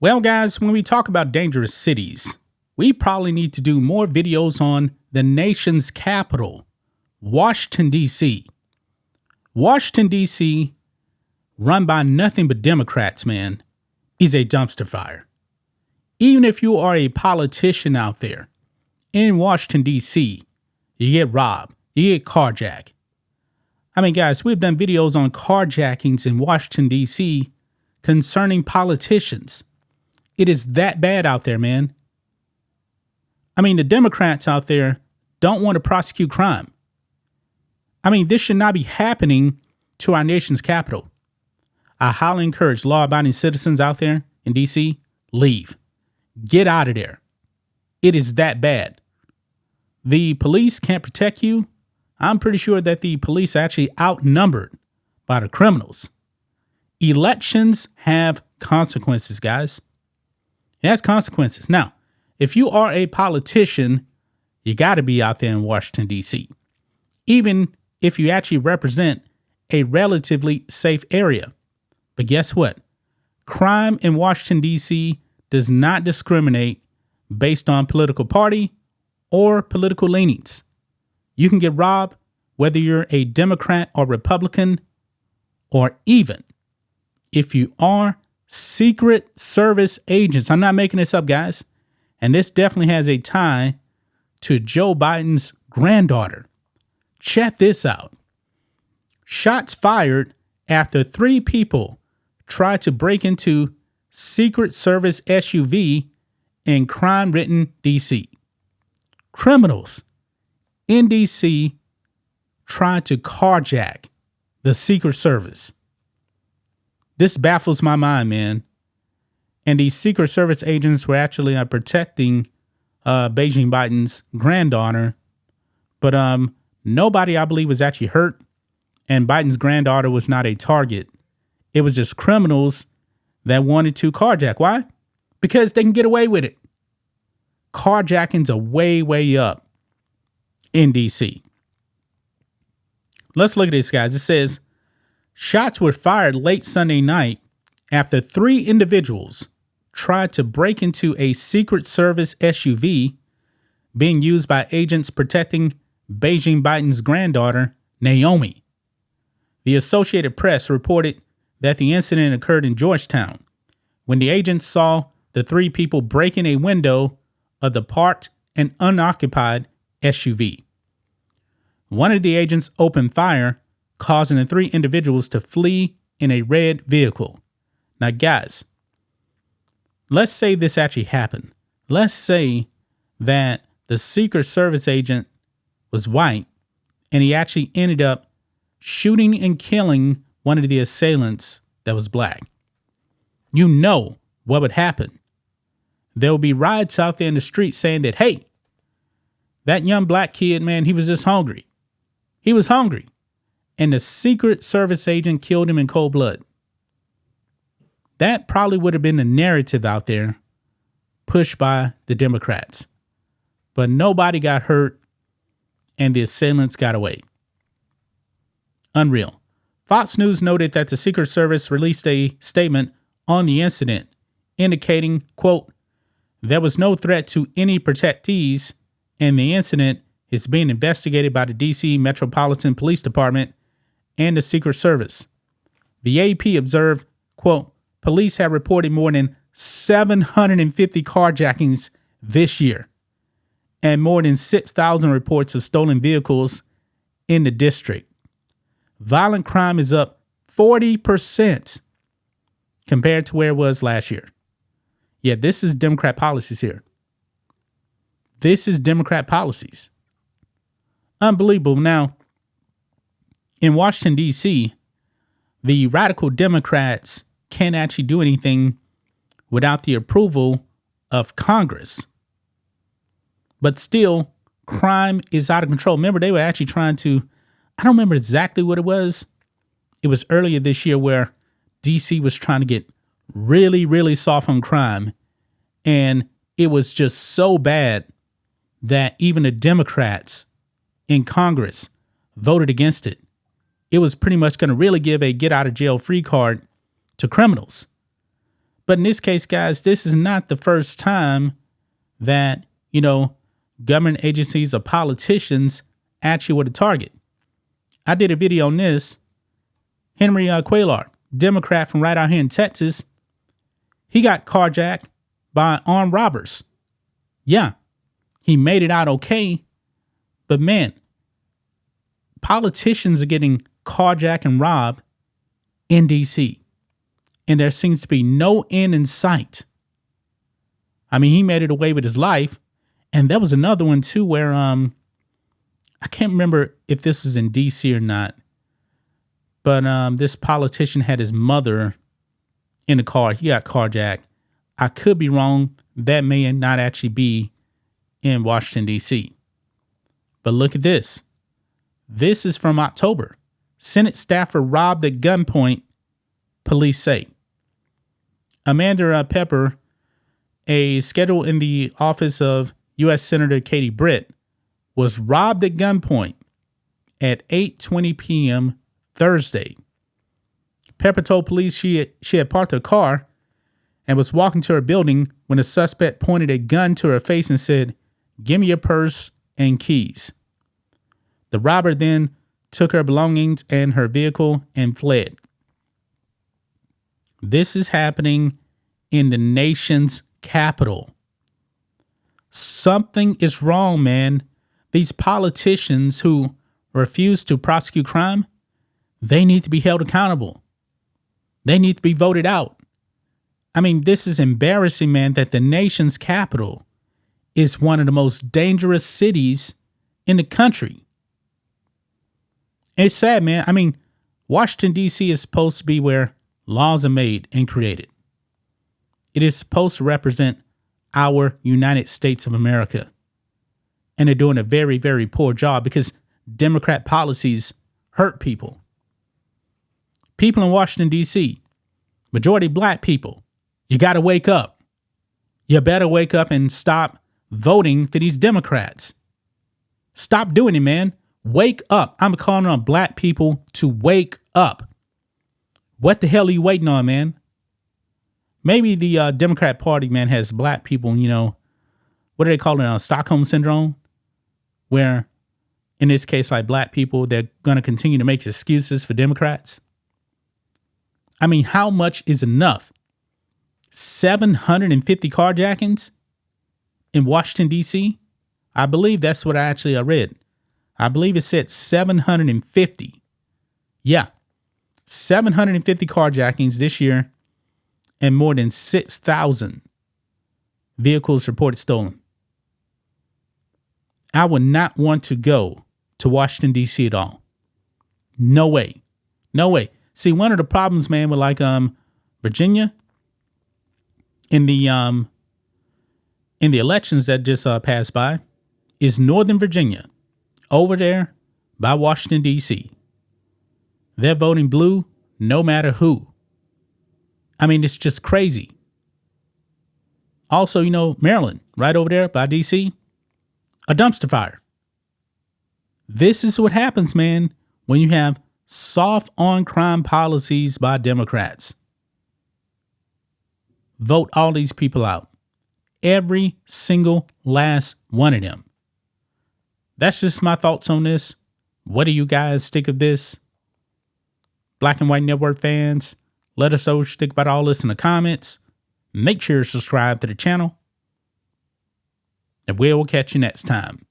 Well, guys, when we talk about dangerous cities, we probably need to do more videos on the nation's capital, Washington, D.C. Washington, D.C., run by nothing but Democrats, man, is a dumpster fire. Even if you are a politician out there in Washington, D.C., you get robbed, you get carjacked. I mean, guys, we've done videos on carjackings in Washington, D.C. concerning politicians. It is that bad out there, man. I mean, the Democrats out there don't want to prosecute crime. I mean, this should not be happening to our nation's capital. I highly encourage law-abiding citizens out there in D.C., leave. Get out of there. It is that bad. The police can't protect you. I'm pretty sure that the police are actually outnumbered by the criminals. Elections have consequences, guys. It has consequences. Now, if you are a politician, you got to be out there in Washington, D.C., even if you actually represent a relatively safe area. But guess what? Crime in Washington, D.C. does not discriminate based on political party or political leanings. You can get robbed whether you're a Democrat or Republican, or even if you are Secret Service agents. I'm not making this up, guys. And this definitely has a tie to Joe Biden's granddaughter. Check this out. Shots fired after 3 people tried to break into Secret Service SUV in crime-ridden D.C. Criminals in D.C. tried to carjack the Secret Service. This baffles my mind, man. And these Secret Service agents were actually protecting Beijing Biden's granddaughter. But nobody, I believe, was actually hurt. And Biden's granddaughter was not a target. It was just criminals that wanted to carjack. Why? Because they can get away with it. Carjackings are way, way up in D.C. Let's look at this, guys. It says, shots were fired late Sunday night after 3 individuals tried to break into a Secret Service SUV being used by agents protecting Beijing Biden's granddaughter, Naomi. The Associated Press reported that the incident occurred in Georgetown when the agents saw the 3 people breaking a window of the parked and unoccupied SUV. One of the agents opened fire, causing the 3 individuals to flee in a red vehicle. Now, guys, let's say this actually happened. Let's say that the Secret Service agent was white and he actually ended up shooting and killing one of the assailants that was black. You know what would happen. There will be riots out there in the street saying that, hey, that young black kid, man, he was just hungry. He was hungry. And the Secret Service agent killed him in cold blood. That probably would have been the narrative out there pushed by the Democrats. But nobody got hurt and the assailants got away. Unreal. Fox News noted that the Secret Service released a statement on the incident indicating, quote, there was no threat to any protectees and the incident is being investigated by the D.C. Metropolitan Police Department and the Secret Service. The AP observed, quote, police have reported more than 750 carjackings this year and more than 6,000 reports of stolen vehicles in the district. Violent crime is up 40% compared to where it was last year. Yeah, this is Democrat policies here. This is Democrat policies. Unbelievable. Now, in Washington, D.C., the radical Democrats can't actually do anything without the approval of Congress. But still, crime is out of control. Remember, they were actually trying to, I don't remember exactly what it was. It was earlier this year where D.C. was trying to get really, really soft on crime. And it was just so bad that even the Democrats in Congress voted against it. It was pretty much going to really give a get out of jail free card to criminals. But in this case, guys, this is not the first time that, government agencies or politicians actually were the target. I did a video on this. Henry Cuellar, Democrat from right out here in Texas, he got carjacked by armed robbers. Yeah, he made it out okay. But man, politicians are getting carjacked and robbed in D.C. And there seems to be no end in sight. I mean, he made it away with his life. And there was another one too where I can't remember if this was in D.C. or not. But this politician had his mother in the car. He got carjacked. I could be wrong. That may not actually be in Washington, D.C. But look at this. This is from October. Senate staffer robbed at gunpoint, police say. Amanda Pepper, a schedule in the office of U.S. Senator Katie Britt, was robbed at gunpoint at 8:20 p.m. Thursday. Pepper told police she had parked her car and was walking to her building when a suspect pointed a gun to her face and said, "Give me your purse and keys." The robber then took her belongings and her vehicle and fled. This is happening in the nation's capital. Something is wrong, man. These politicians who refuse to prosecute crime, they need to be held accountable. They need to be voted out. I mean, this is embarrassing, man, that the nation's capital is one of the most dangerous cities in the country. It's sad, man. I mean, Washington, D.C. is supposed to be where laws are made and created. It is supposed to represent our United States of America. And they're doing a very, very poor job because Democrat policies hurt people. People in Washington, D.C., majority black people, you got to wake up. You better wake up and stop voting for these Democrats. Stop doing it, man. Wake up. I'm calling on black people to wake up. What the hell are you waiting on, man? Maybe the Democrat Party, man, has black people, what do they call it? Stockholm Syndrome, where in this case, like black people, they're going to continue to make excuses for Democrats. I mean, how much is enough? 750 carjackings in Washington, D.C.? I believe that's what I read. I believe it said 750. Yeah, 750 carjackings this year and more than 6,000 vehicles reported stolen. I would not want to go to Washington, D.C. at all. No way. No way. See, one of the problems, man, with like Virginia in the elections that just passed by is Northern Virginia over there by Washington, D.C. They're voting blue no matter who. I mean, it's just crazy. Also, Maryland, right over there by D.C., a dumpster fire. This is what happens, man, when you have soft on crime policies by Democrats. Vote all these people out. Every single last one of them. That's just my thoughts on this. What do you guys think of this? Black and White Network fans, let us know what you think about all this in the comments. Make sure to subscribe to the channel. And we will catch you next time.